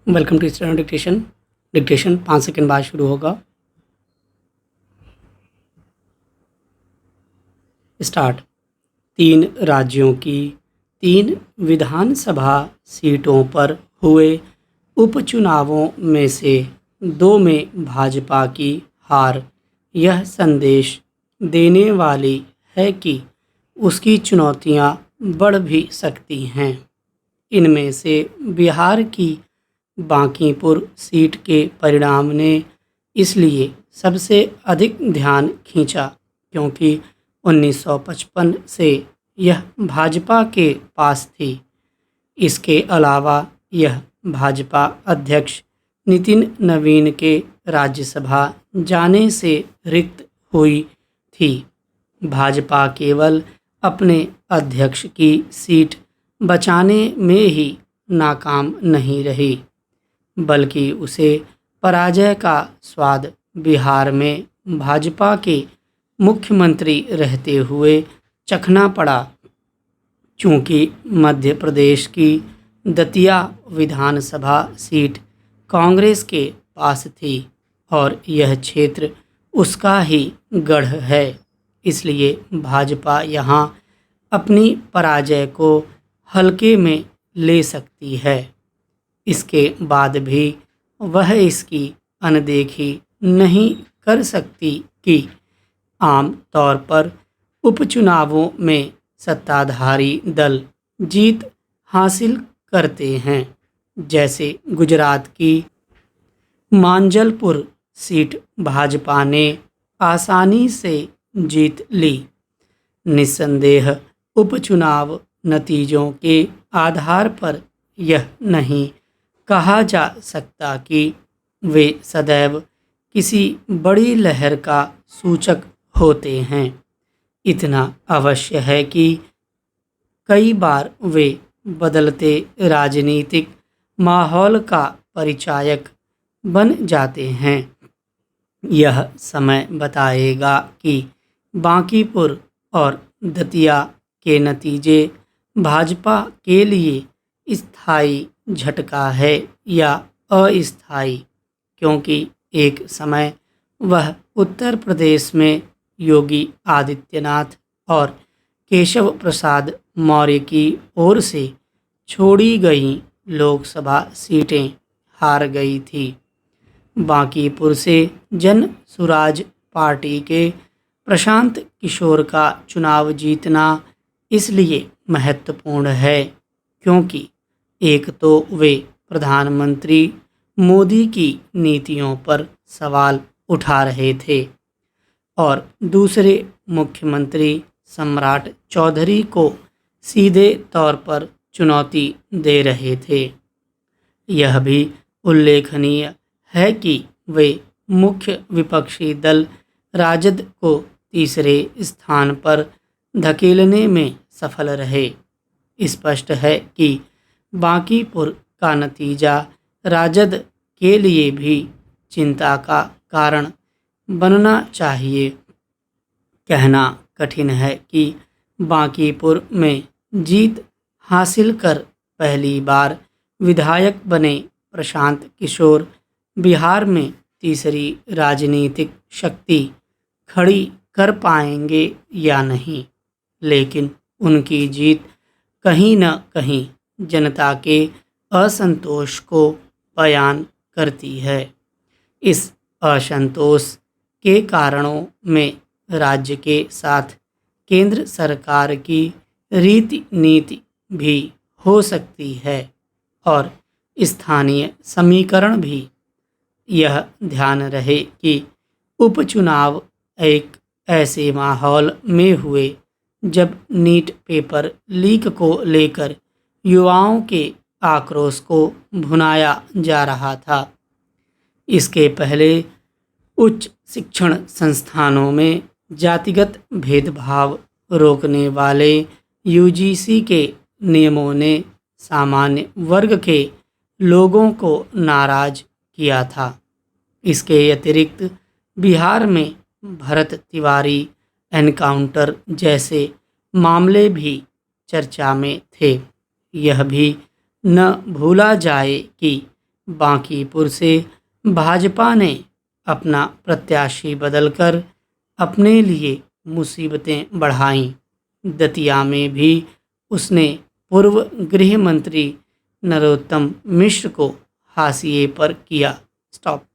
Welcome to student dictation. Dictation 5 second बाद शुरू होगा। स्टार्ट। 3 राज्यों की 3 विधानसभा सीटों पर हुए उपचुनावों में से 2 में भाजपा की हार यह संदेश देने वाली है कि उसकी चुनौतियां बढ़ भी सकती हैं। इनमें से बिहार की बांकीपुर सीट के परिणाम ने इसलिए सबसे अधिक ध्यान खींचा क्योंकि 1955 से यह भाजपा के पास थी। इसके अलावा यह भाजपा अध्यक्ष नितिन नवीन के राज्यसभा जाने से रिक्त हुई थी। भाजपा केवल अपने अध्यक्ष की सीट बचाने में ही नाकाम नहीं रही, बल्कि उसे पराजय का स्वाद बिहार में भाजपा के मुख्यमंत्री रहते हुए चखना पड़ा। चूँकि मध्य प्रदेश की दतिया विधानसभा सीट कांग्रेस के पास थी और यह क्षेत्र उसका ही गढ़ है, इसलिए भाजपा यहाँ अपनी पराजय को हल्के में ले सकती है। इसके बाद भी वह इसकी अनदेखी नहीं कर सकती कि आम तौर पर उपचुनावों में सत्ताधारी दल जीत हासिल करते हैं। जैसे गुजरात की मांजलपुर सीट भाजपा ने आसानी से जीत ली। निस्संदेह उपचुनाव नतीजों के आधार पर यह नहीं कहा जा सकता कि वे सदैव किसी बड़ी लहर का सूचक होते हैं। इतना अवश्य है कि कई बार वे बदलते राजनीतिक माहौल का परिचायक बन जाते हैं। यह समय बताएगा कि बांकीपुर और दतिया के नतीजे भाजपा के लिए स्थायी झटका है या अस्थायी, क्योंकि एक समय वह उत्तर प्रदेश में योगी आदित्यनाथ और केशव प्रसाद मौर्य की ओर से छोड़ी गई लोकसभा सीटें हार गई थी। बांकीपुर से जन सुराज पार्टी के प्रशांत किशोर का चुनाव जीतना इसलिए महत्वपूर्ण है क्योंकि एक तो वे प्रधानमंत्री मोदी की नीतियों पर सवाल उठा रहे थे और दूसरे मुख्यमंत्री सम्राट चौधरी को सीधे तौर पर चुनौती दे रहे थे। यह भी उल्लेखनीय है कि वे मुख्य विपक्षी दल राजद को तीसरे स्थान पर धकेलने में सफल रहे। स्पष्ट है कि बांकीपुर का नतीजा राजद के लिए भी चिंता का कारण बनना चाहिए। कहना कठिन है कि बांकीपुर में जीत हासिल कर पहली बार विधायक बने प्रशांत किशोर बिहार में तीसरी राजनीतिक शक्ति खड़ी कर पाएंगे या नहीं, लेकिन उनकी जीत कहीं न कहीं जनता के असंतोष को बयान करती है। इस असंतोष के कारणों में राज्य के साथ केंद्र सरकार की रीति नीति भी हो सकती है और स्थानीय समीकरण भी। यह ध्यान रहे कि उपचुनाव एक ऐसे माहौल में हुए जब नीट पेपर लीक को लेकर युवाओं के आक्रोश को भुनाया जा रहा था। इसके पहले उच्च शिक्षण संस्थानों में जातिगत भेदभाव रोकने वाले यूजीसी के नियमों ने सामान्य वर्ग के लोगों को नाराज किया था। इसके अतिरिक्त बिहार में भरत तिवारी एनकाउंटर जैसे मामले भी चर्चा में थे। यह भी न भूला जाए कि बांकीपुर से भाजपा ने अपना प्रत्याशी बदलकर अपने लिए मुसीबतें बढ़ाईं। दतिया में भी उसने पूर्व गृह मंत्री नरोत्तम मिश्र को हाशिए पर किया। स्टॉप।